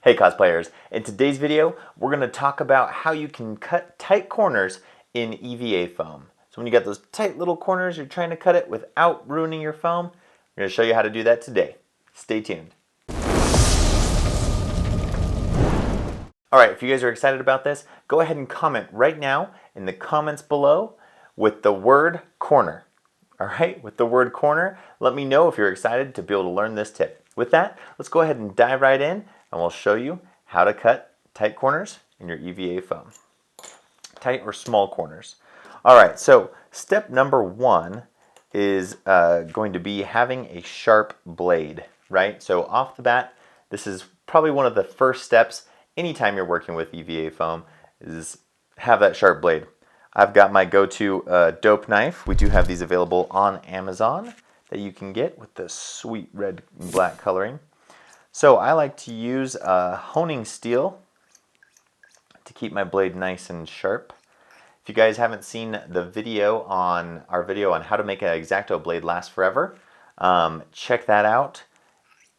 Hey cosplayers, in today's video we're going to talk about how you can cut tight corners in EVA foam. So when you got those tight little corners, you're trying to cut it without ruining your foam. We're going to show you how to do that today. Stay tuned. Alright, if you guys are excited about this, go ahead and comment right now in the comments below with the word corner. Alright, with the word corner, let me know if you're excited to be able to learn this tip. With that, let's go ahead and dive right in and we'll show you how to cut tight corners in your EVA foam. Tight or small corners. Alright, so step number one is going to be having a sharp blade, right? So off the bat, this is probably one of the first steps anytime you're working with EVA foam is have that sharp blade. I've got my go-to dope knife. We do have these available on Amazon that you can get with the sweet red and black coloring. So I like to use honing steel to keep my blade nice and sharp. If you guys haven't seen the video on our video on how to make an X-Acto blade last forever, check that out.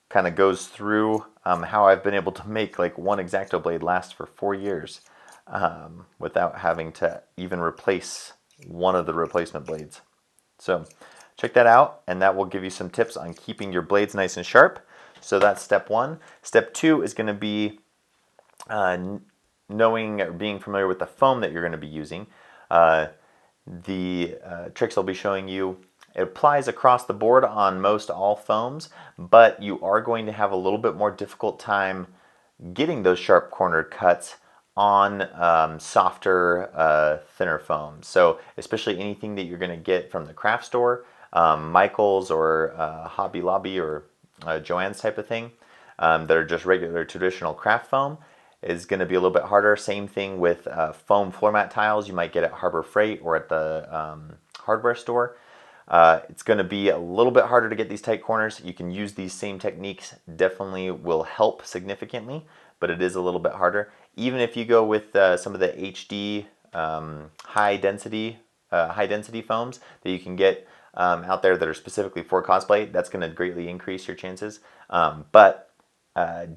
Kind of goes through how I've been able to make like one X-Acto blade last for 4 years without having to even replace one of the replacement blades. So check that out, and that will give you some tips on keeping your blades nice and sharp. So that's step one. Step two is going to be knowing or being familiar with the foam that you're going to be using. The tricks I'll be showing you, it applies across the board on most all foams, but you are going to have a little bit more difficult time getting those sharp corner cuts on softer, thinner foams. So especially anything that you're going to get from the craft store, Michael's or Hobby Lobby or Joann's type of thing, that are just regular traditional craft foam, is going to be a little bit harder. Same thing with foam floor mat tiles you might get at Harbor Freight or at the hardware store. It's going to be a little bit harder to get these tight corners. You can use these same techniques, definitely will help significantly, but it is a little bit harder. Even if you go with some of the HD high density foams that you can get out there that are specifically for cosplay, that's going to greatly increase your chances. But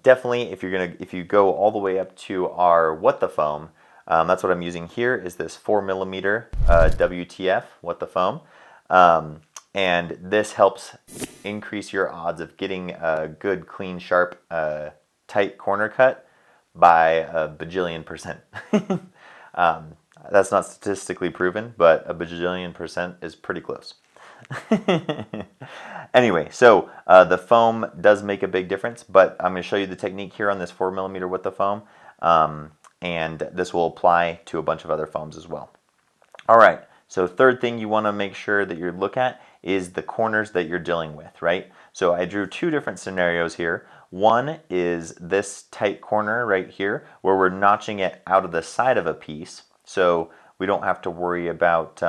definitely, if you go all the way up to our What the Foam, that's what I'm using here. Is this 4mm WTF What the Foam, and this helps increase your odds of getting a good, clean, sharp, tight corner cut by a bajillion percent. That's not statistically proven, but a bajillion percent is pretty close. Anyway, so the foam does make a big difference, but I'm going to show you the technique here on this 4mm What the Foam, and this will apply to a bunch of other foams as well. Alright, so third thing you want to make sure that you look at is the corners that you're dealing with, right? So I drew two different scenarios here. One is this tight corner right here where we're notching it out of the side of a piece, so we don't have to worry about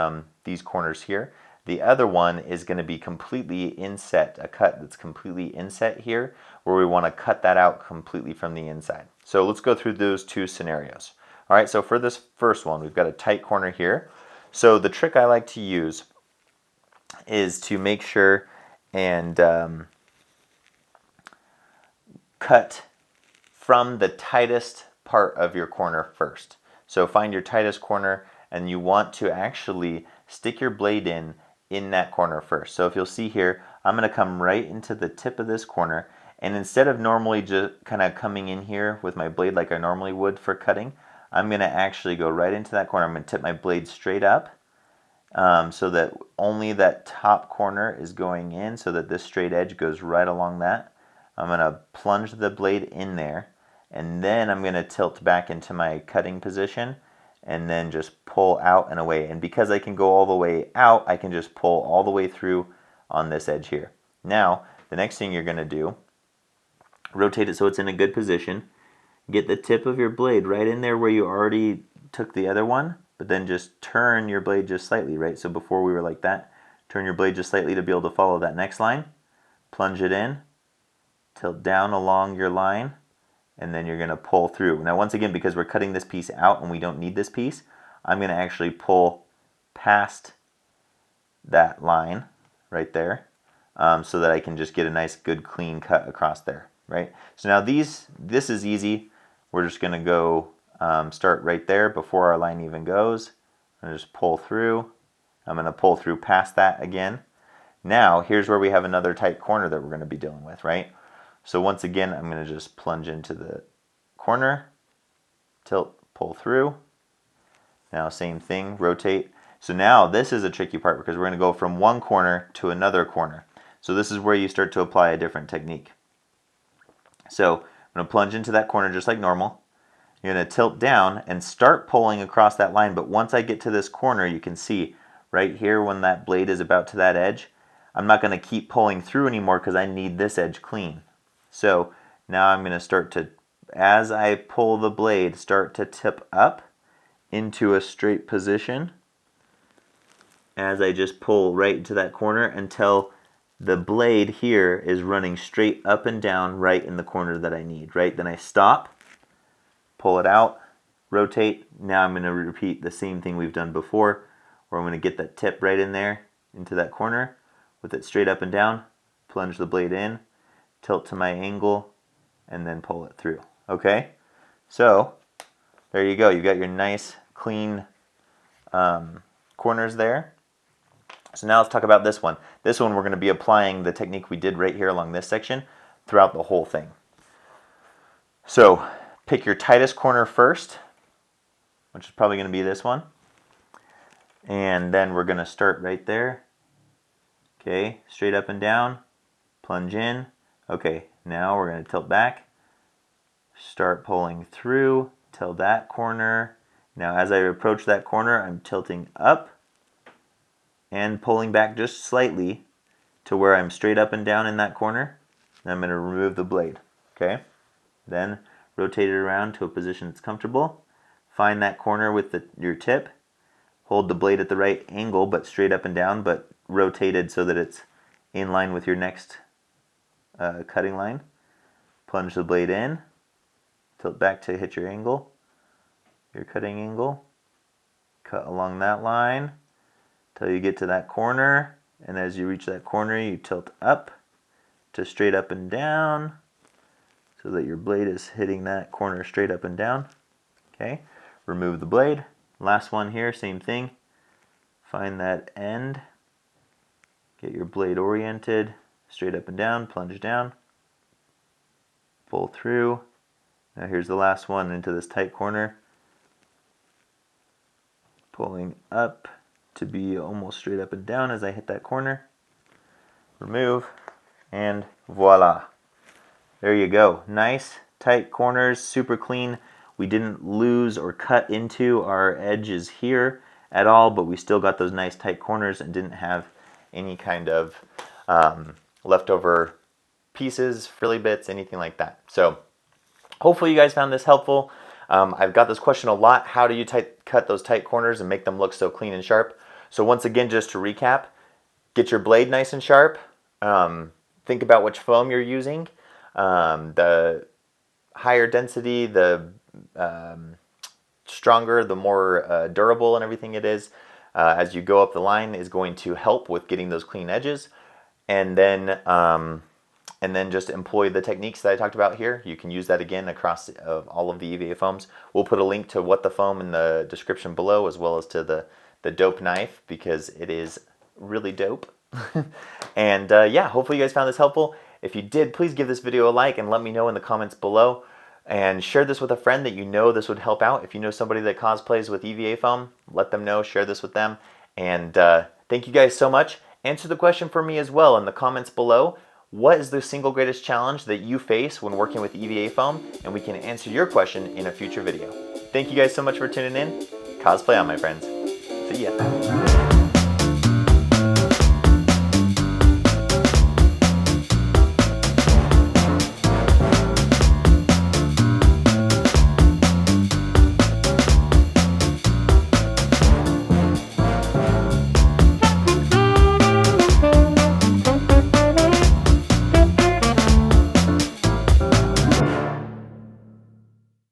these corners here. The other one is going to be completely inset, a cut that's completely inset here, where we want to cut that out completely from the inside. So let's go through those two scenarios. All right, so for this first one, we've got a tight corner here. So the trick I like to use is to make sure and cut from the tightest part of your corner first. So find your tightest corner, and you want to actually stick your blade in that corner first. So if you'll see here, I'm going to come right into the tip of this corner, and instead of normally just kind of coming in here with my blade like I normally would for cutting, I'm going to actually go right into that corner. I'm going to tip my blade straight up so that only that top corner is going in, so that this straight edge goes right along that. I'm going to plunge the blade in there, and then I'm going to tilt back into my cutting position and then just pull out and away. And because I can go all the way out, I can just pull all the way through on this edge here. Now, the next thing you're going to do, rotate it so it's in a good position. Get the tip of your blade right in there where you already took the other one, but then just turn your blade just slightly, right? So before we were like that, turn your blade just slightly to be able to follow that next line. Plunge it in, tilt down along your line, and then you're going to pull through. Now once again, because we're cutting this piece out and we don't need this piece, I'm going to actually pull past that line right there so that I can just get a nice good clean cut across there. right? So now this is easy. We're just going to go start right there before our line even goes. And just pull through. I'm going to pull through past that again. Now, here's where we have another tight corner that we're going to be dealing with, right? So once again, I'm going to just plunge into the corner, tilt, pull through. Now, same thing, rotate. So now this is a tricky part because we're going to go from one corner to another corner. So this is where you start to apply a different technique. So I'm going to plunge into that corner just like normal. You're going to tilt down and start pulling across that line, but once I get to this corner, you can see right here when that blade is about to that edge, I'm not going to keep pulling through anymore because I need this edge clean. So now I'm going to start to, as I pull the blade, start to tip up into a straight position as I just pull right into that corner until the blade here is running straight up and down right in the corner that I need, right? Then I stop, pull it out, rotate. Now I'm going to repeat the same thing we've done before, where I'm going to get that tip right in there into that corner with it straight up and down, plunge the blade in, tilt to my angle, and then pull it through. Okay? So there you go. You've got your nice, clean corners there. So now let's talk about this one. This one we're going to be applying the technique we did right here along this section throughout the whole thing. So pick your tightest corner first, which is probably going to be this one. And then we're going to start right there. Okay, straight up and down, plunge in. Okay, now we're going to tilt back, start pulling through till that corner. Now as I approach that corner, I'm tilting up and pulling back just slightly to where I'm straight up and down in that corner. And I'm going to remove the blade. Okay, then rotate it around to a position that's comfortable. Find that corner with your tip. Hold the blade at the right angle, but straight up and down, but rotated so that it's in line with your next cutting line. Plunge the blade in, tilt back to hit your angle, your cutting angle. Cut along that line till you get to that corner, and as you reach that corner, you tilt up to straight up and down so that your blade is hitting that corner straight up and down. Okay, remove the blade. Last one here, same thing. Find that end. Get your blade oriented, straight up and down, plunge down, pull through. Now here's the last one into this tight corner. Pulling up to be almost straight up and down as I hit that corner. Remove, and voila. There you go. Nice, tight corners, super clean. We didn't lose or cut into our edges here at all, but we still got those nice tight corners and didn't have any kind of leftover pieces, frilly bits, anything like that. So hopefully you guys found this helpful. I've got this question a lot. How do you cut those tight corners and make them look so clean and sharp? So once again, just to recap, get your blade nice and sharp. Think about which foam you're using. The higher density, the stronger, the more durable and everything it is as you go up the line is going to help with getting those clean edges. And then just employ the techniques that I talked about here. You can use that again across all of the EVA foams. We'll put a link to what the foam in the description below, as well as to the dope knife, because it is really dope. And yeah, hopefully you guys found this helpful. If you did, please give this video a like and let me know in the comments below. And share this with a friend that you know this would help out. If you know somebody that cosplays with EVA foam, let them know, share this with them. And thank you guys so much. Answer the question for me as well in the comments below. What is the single greatest challenge that you face when working with EVA foam? And we can answer your question in a future video. Thank you guys so much for tuning in. Cosplay on, my friends. See ya.